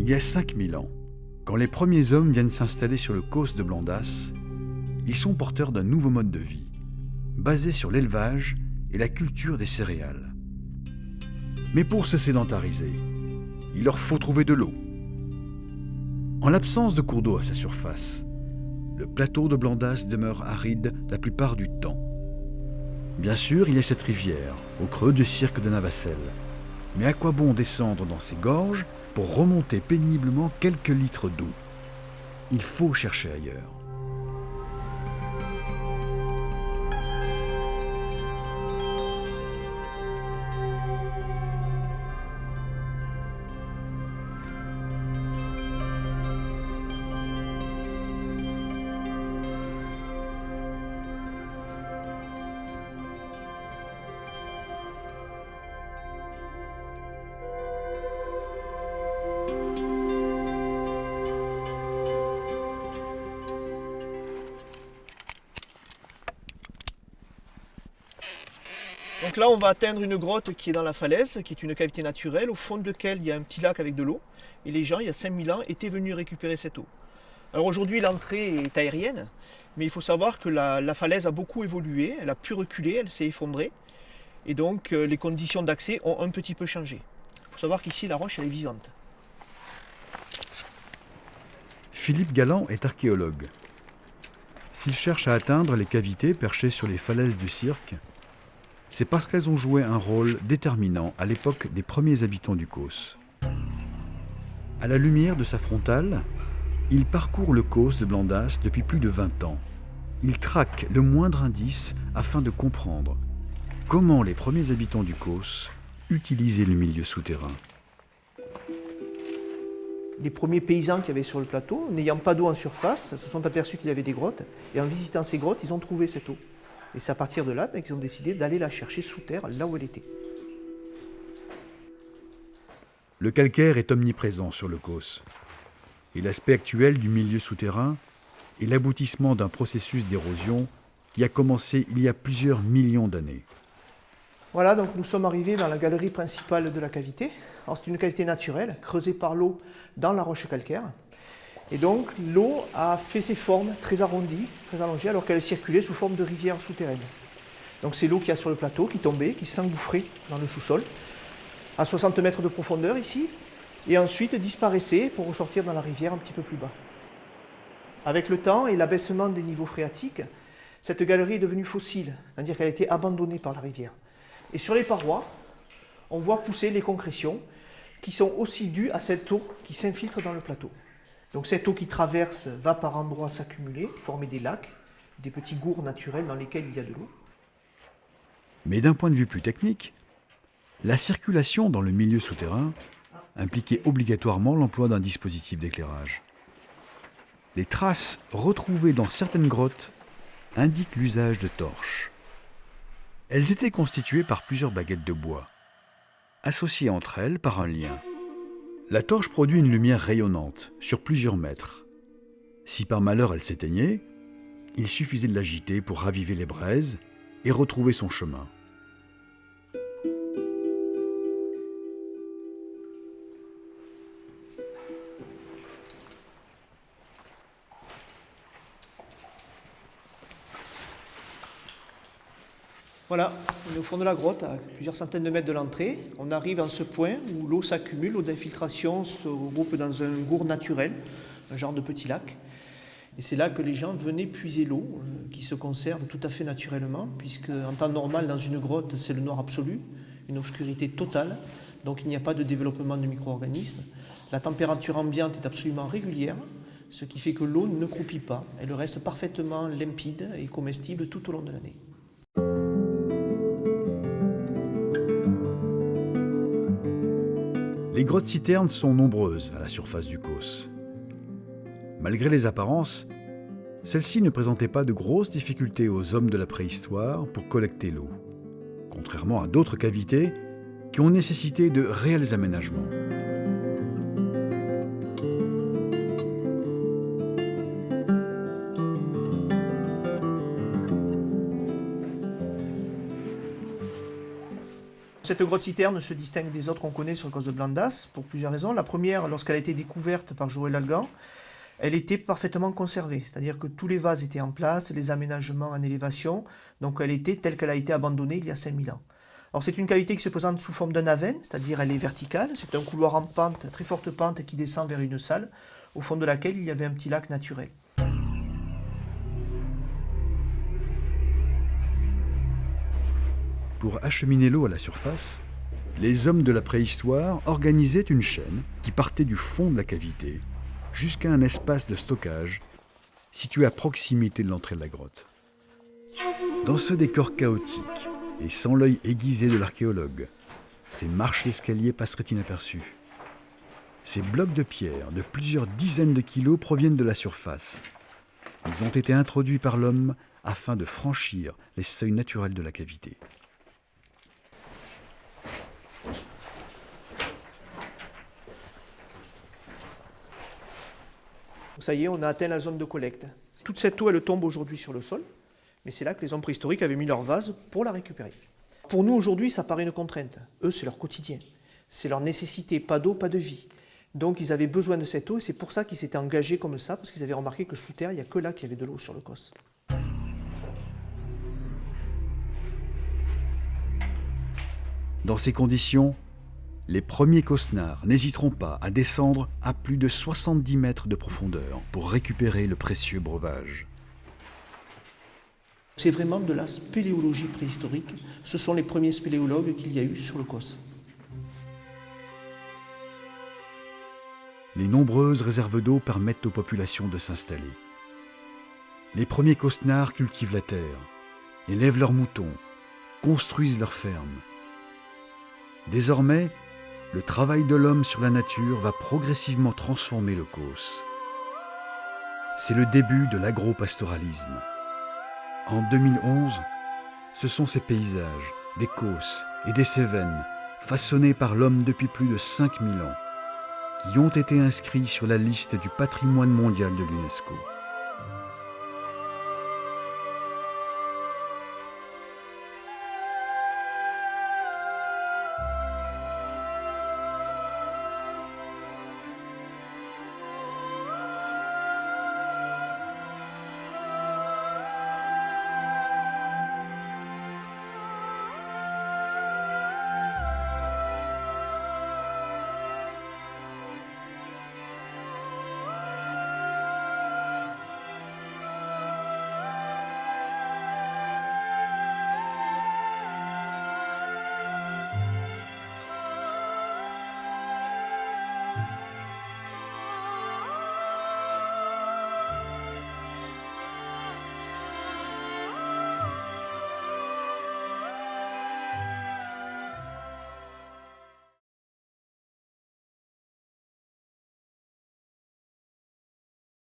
Il y a 5000 ans, quand les premiers hommes viennent s'installer sur le Causse de Blandas, ils sont porteurs d'un nouveau mode de vie, basé sur l'élevage et la culture des céréales. Mais pour se sédentariser, il leur faut trouver de l'eau. En l'absence de cours d'eau à sa surface, le plateau de Blandas demeure aride la plupart du temps. Bien sûr, il y a cette rivière, au creux du cirque de Navacelles. Mais à quoi bon descendre dans ces gorges pour remonter péniblement quelques litres d'eau? Il faut chercher ailleurs. Donc là, on va atteindre une grotte qui est dans la falaise, qui est une cavité naturelle, au fond de laquelle il y a un petit lac avec de l'eau. Et les gens, il y a 5000 ans, étaient venus récupérer cette eau. Alors aujourd'hui, l'entrée est aérienne, mais il faut savoir que la falaise a beaucoup évolué, elle a pu reculer, elle s'est effondrée. Et donc, les conditions d'accès ont un petit peu changé. Il faut savoir qu'ici, la roche, elle est vivante. Philippe Galland est archéologue. S'il cherche à atteindre les cavités perchées sur les falaises du cirque, c'est parce qu'elles ont joué un rôle déterminant à l'époque des premiers habitants du Causse. À la lumière de sa frontale, il parcourt le Causse de Blandas depuis plus de 20 ans. Il traque le moindre indice afin de comprendre comment les premiers habitants du Causse utilisaient le milieu souterrain. Les premiers paysans qui avaient sur le plateau, n'ayant pas d'eau en surface, se sont aperçus qu'il y avait des grottes. Et en visitant ces grottes, ils ont trouvé cette eau. Et c'est à partir de là qu'ils ont décidé d'aller la chercher sous terre, là où elle était. Le calcaire est omniprésent sur le Causse. Et l'aspect actuel du milieu souterrain est l'aboutissement d'un processus d'érosion qui a commencé il y a plusieurs millions d'années. Voilà, donc nous sommes arrivés dans la galerie principale de la cavité. Alors c'est une cavité naturelle, creusée par l'eau dans la roche calcaire. Et donc l'eau a fait ses formes très arrondies, très allongées, alors qu'elle circulait sous forme de rivière souterraine. Donc c'est l'eau qu'il y a sur le plateau qui tombait, qui s'engouffrait dans le sous-sol, à 60 mètres de profondeur ici, et ensuite disparaissait pour ressortir dans la rivière un petit peu plus bas. Avec le temps et l'abaissement des niveaux phréatiques, cette galerie est devenue fossile, c'est-à-dire qu'elle a été abandonnée par la rivière. Et sur les parois, on voit pousser les concrétions qui sont aussi dues à cette eau qui s'infiltre dans le plateau. Donc cette eau qui traverse va par endroits s'accumuler, former des lacs, des petits gourds naturels dans lesquels il y a de l'eau. Mais d'un point de vue plus technique, la circulation dans le milieu souterrain impliquait obligatoirement l'emploi d'un dispositif d'éclairage. Les traces retrouvées dans certaines grottes indiquent l'usage de torches. Elles étaient constituées par plusieurs baguettes de bois, associées entre elles par un lien. La torche produit une lumière rayonnante sur plusieurs mètres. Si par malheur elle s'éteignait, il suffisait de l'agiter pour raviver les braises et retrouver son chemin. Voilà, on est au fond de la grotte, à plusieurs centaines de mètres de l'entrée. On arrive en ce point où l'eau s'accumule, l'eau d'infiltration se regroupe dans un gourd naturel, un genre de petit lac. Et c'est là que les gens venaient puiser l'eau, qui se conserve tout à fait naturellement, puisque en temps normal, dans une grotte, c'est le noir absolu, une obscurité totale, donc il n'y a pas de développement de micro-organismes. La température ambiante est absolument régulière, ce qui fait que l'eau ne croupit pas, elle reste parfaitement limpide et comestible tout au long de l'année. Les grottes-citernes sont nombreuses à la surface du Causse. Malgré les apparences, celles-ci ne présentaient pas de grosses difficultés aux hommes de la préhistoire pour collecter l'eau, contrairement à d'autres cavités qui ont nécessité de réels aménagements. Cette grotte-citerne se distingue des autres qu'on connaît sur le causse de Blandas pour plusieurs raisons. La première, lorsqu'elle a été découverte par Joël Algan, elle était parfaitement conservée, c'est-à-dire que tous les vases étaient en place, les aménagements en élévation, donc elle était telle qu'elle a été abandonnée il y a 5000 ans. Alors c'est une cavité qui se présente sous forme d'un aven, c'est-à-dire elle est verticale, c'est un couloir en pente, très forte pente qui descend vers une salle, au fond de laquelle il y avait un petit lac naturel. Pour acheminer l'eau à la surface, les hommes de la préhistoire organisaient une chaîne qui partait du fond de la cavité jusqu'à un espace de stockage situé à proximité de l'entrée de la grotte. Dans ce décor chaotique et sans l'œil aiguisé de l'archéologue, ces marches d'escalier passeraient inaperçues. Ces blocs de pierre de plusieurs dizaines de kilos proviennent de la surface. Ils ont été introduits par l'homme afin de franchir les seuils naturels de la cavité. Ça y est, on a atteint la zone de collecte. Toute cette eau, elle tombe aujourd'hui sur le sol, mais c'est là que les hommes préhistoriques avaient mis leur vase pour la récupérer. Pour nous, aujourd'hui, ça paraît une contrainte. Eux, c'est leur quotidien. C'est leur nécessité. Pas d'eau, pas de vie. Donc, ils avaient besoin de cette eau, et c'est pour ça qu'ils s'étaient engagés comme ça, parce qu'ils avaient remarqué que sous terre, il n'y a que là qu'il y avait de l'eau sur le causse. Dans ces conditions, les premiers cosnards n'hésiteront pas à descendre à plus de 70 mètres de profondeur pour récupérer le précieux breuvage. C'est vraiment de la spéléologie préhistorique. Ce sont les premiers spéléologues qu'il y a eu sur le causse. Les nombreuses réserves d'eau permettent aux populations de s'installer. Les premiers cosnards cultivent la terre, élèvent leurs moutons, construisent leurs fermes. Désormais, le travail de l'homme sur la nature va progressivement transformer le causse. C'est le début de l'agropastoralisme. En 2011, ce sont ces paysages, des causses et des Cévennes, façonnés par l'homme depuis plus de 5000 ans, qui ont été inscrits sur la liste du patrimoine mondial de l'UNESCO.